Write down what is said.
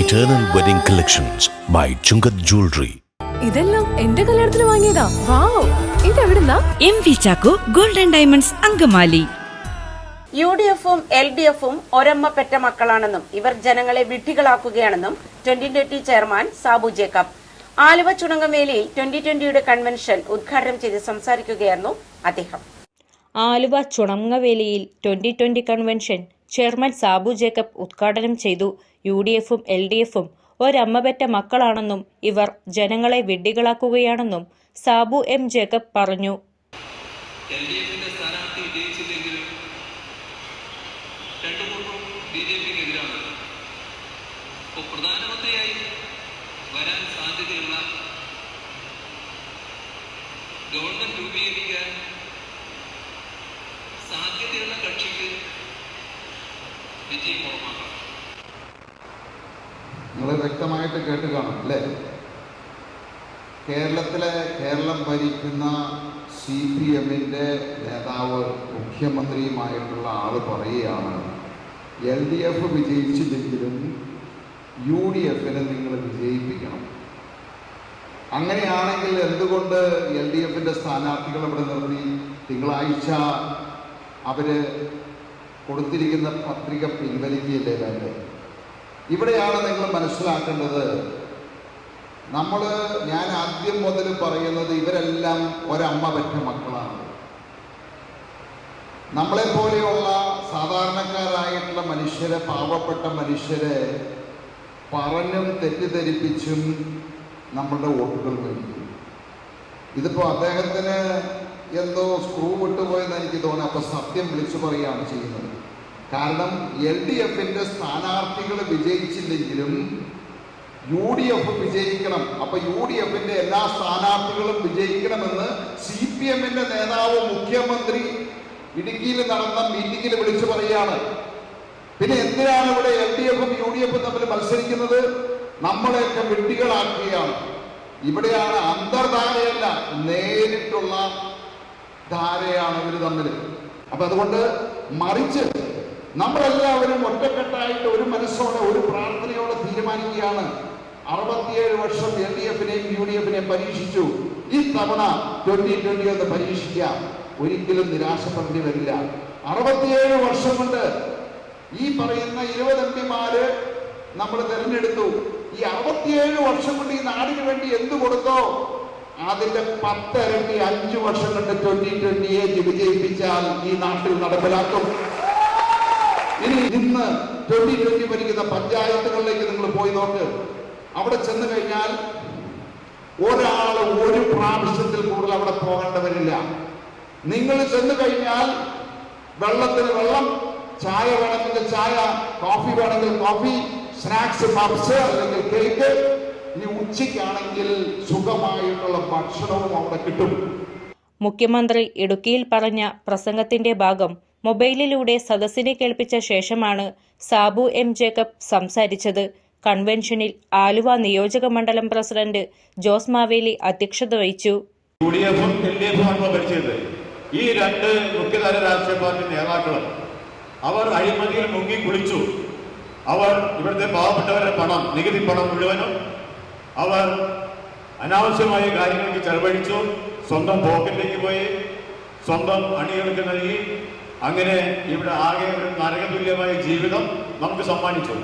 Eternal Wedding Collections by Chungat Jewelry. ഇതെല്ലാം എന്റെ കല്യാണത്തിന് വാങ്ങിയതാ. വാവ്, ഇതെവിടുന്നാ? MV Chacko golden diamonds Angamaly. UDF-ഉം LDF-ഉം ഒരമ്മ പെറ്റ മക്കളാണെന്നും ഇവർ ജനങ്ങളെ വിഡ്ഢികളാക്കുകയാണെന്നും 2020 ചെയർമാൻ സാബു ജേക്കബ് ആലുവ ചുണങ്ങമേലിയിൽ 2020യുടെ കൺവെൻഷൻ ഉദ്ഘാടനം ചെയ്ത് സംസാരിക്കുകയായിരുന്നു അദ്ദേഹം. ആലുവ ചുണങ്ങവേലിയിൽ 2020 കൺവെൻഷൻ ചെയർമാൻ സാബു ജേക്കബ് ഉദ്ഘാടനം ചെയ്തു. UDF-ഉം LDF-ഉം ഒരമ്മ പെറ്റ മക്കളാണെന്നും ഇവർ ജനങ്ങളെ വിഡ്ഢികളാക്കുകയാണെന്നും സാബു എം ജേക്കബ് പറഞ്ഞു. പ്രധാനമന്ത്രിയായി വരാൻ സാധ്യതയുള്ള ഗവൺമെന്റ് രൂപീകരിക്കാൻ സാധ്യതയുള്ള കക്ഷിക്ക് വിജയം ഉറപ്പാക്കാം. നിങ്ങൾ വ്യക്തമായിട്ട് കേട്ട് കാണും അല്ലേ? കേരളം ഭരിക്കുന്ന CPM-ന്റെ നേതാവ് മുഖ്യമന്ത്രിയുമായിട്ടുള്ള ആള് പറയുകയാണ്, LDF വിജയിച്ചില്ലെങ്കിലും UDF-നെ നിങ്ങൾ വിജയിപ്പിക്കണം. അങ്ങനെയാണെങ്കിൽ എന്തുകൊണ്ട് LDF-ന്റെ സ്ഥാനാർത്ഥികൾ ഇവിടെ നിർത്തി തിങ്കളാഴ്ച അവര് കൊടുത്തിരിക്കുന്ന പത്രിക പിൻവലിക്കുകയല്ലേ വേണ്ടത്? ഇവിടെയാണ് നിങ്ങൾ മനസ്സിലാക്കേണ്ടത്. ഞാൻ ആദ്യം മുതൽ പറയുന്നത് ഇവരെല്ലാം ഒരമ്മ പെറ്റ മക്കളാണ്. നമ്മളെപ്പോലെയുള്ള സാധാരണക്കാരായിട്ടുള്ള മനുഷ്യരെ, പാവപ്പെട്ട മനുഷ്യരെ പറഞ്ഞും തെറ്റിദ്ധരിപ്പിച്ചും നമ്മളുടെ വോട്ടുകൾ മേടിക്കും. ഇതിപ്പോൾ അദ്ദേഹത്തിന് എന്തോ സ്ക്രൂ വിട്ടുപോയെന്ന് എനിക്ക് തോന്നുന്നു. അപ്പോൾ സത്യം വിളിച്ചു പറയുകയാണ് ചെയ്യുന്നത്. കാരണം LDF-ന്റെ സ്ഥാനാർത്ഥികൾ വിജയിച്ചില്ലെങ്കിലും UDF വിജയിക്കണം. അപ്പൊ UDF-ന്റെ എല്ലാ സ്ഥാനാർത്ഥികളും വിജയിക്കണമെന്ന് CPM-ന്റെ നേതാവ് മുഖ്യമന്ത്രി ഇടുക്കിയിൽ നടന്ന മീറ്റിംഗിൽ വിളിച്ചു പറയുകയാണ്. പിന്നെ എന്തിനാണ് ഇവിടെ LDF-ഉം UDF-ഉം തമ്മിൽ മത്സരിക്കുന്നത്? നമ്മളെയൊക്കെ വിഡ്ഢികളാക്കുകയാണ്. ഇവിടെയാണ് അന്തർധാരയല്ല, നേരിട്ടുള്ള ധാരയാണ് ഇവർ തമ്മിൽ. അപ്പൊ അതുകൊണ്ട് മറിച്ച് നമ്മളെല്ലാവരും ഒറ്റക്കെട്ടായിട്ട് ഒരു മനസ്സോടെ ഒരു പ്രാർത്ഥനയോടെ തീരുമാനിക്കുകയാണ്. 67 വർഷം LDF-നെയും UDF-നെയും പരീക്ഷിച്ചു. ഈ തവണ 2020 ഒന്ന് പരീക്ഷിക്കാം. ഒരിക്കലും നിരാശപ്പെടേണ്ടി വരില്ല. 67 വർഷം കൊണ്ട് ഈ പറയുന്ന 20 MP-മാര് നമ്മൾ തിരഞ്ഞെടുത്തു. ഈ 67 വർഷം കൊണ്ട് ഈ നാടിന് വേണ്ടി എന്ത് കൊടുത്തോ അതിന്റെ 10 ഇരട്ടി 5 വർഷം കൊണ്ട് 2020-യെ വിജയിപ്പിച്ചാൽ ഈ നാട്ടിൽ നടപ്പിലാക്കും. ഇന്ന് 2020 ഭരിക്കുന്ന പഞ്ചായത്തുകളിലേക്ക് നിങ്ങൾ പോയി നോക്ക്. അവിടെ ചെന്ന് കഴിഞ്ഞാൽ ഒരാൾ ഒരു പ്രാവശ്യത്തിൽ കൂടുതൽ അവിടെ പോകേണ്ടി വരില്ല. നിങ്ങൾ ചെന്ന് കഴിഞ്ഞാൽ വെള്ളത്തിന് വെള്ളം, ചായ വേണമെങ്കിൽ ചായ, കോഫി വേണമെങ്കിൽ കോഫി, സ്നാക്സ്, പപ്സ് അല്ലെങ്കിൽ കേക്ക്, ഇനി ഉച്ചയ്ക്കാണെങ്കിൽ സുഖമായിട്ടുള്ള ഭക്ഷണവും അവിടെ കിട്ടും. മുഖ്യമന്ത്രി ഇടുക്കിയിൽ പറഞ്ഞ പ്രസംഗത്തിന്റെ ഭാഗം മൊബൈലിലൂടെ സദസ്സിനെ കേൾപ്പിച്ച ശേഷമാണ് സാബു എം ജേക്കബ് സംസാരിച്ചത്. കൺവെൻഷനിൽ ആലുവ നിയോജക മണ്ഡലം പ്രസിഡന്റ് ജോസ് മാവേലി അധ്യക്ഷത വഹിച്ചു. UDF-ഉം LDF-ഉം ഭരിച്ചത് ഈ രണ്ട് മുഖ്യധാര രാഷ്ട്രീയ പാർട്ടി നേതാക്കളും അവർ അഴിമതിയിൽ മുങ്ങി കുളിച്ചു. അവർ ഇവിടുത്തെ പാവപ്പെട്ടവരുടെ പണം, നികുതി പണം മുഴുവനും അവർ അനാവശ്യമായ കാര്യങ്ങൾക്ക് ചെലവഴിച്ചു. സ്വന്തം പോക്കറ്റിലേക്ക് പോയി, സ്വന്തം അണികൾക്ക് നൽകി. അങ്ങനെ ഇവിടെ ആകെ ഒരു നരകതുല്യമായ ജീവിതം നമുക്ക് സമ്മാനിച്ചു.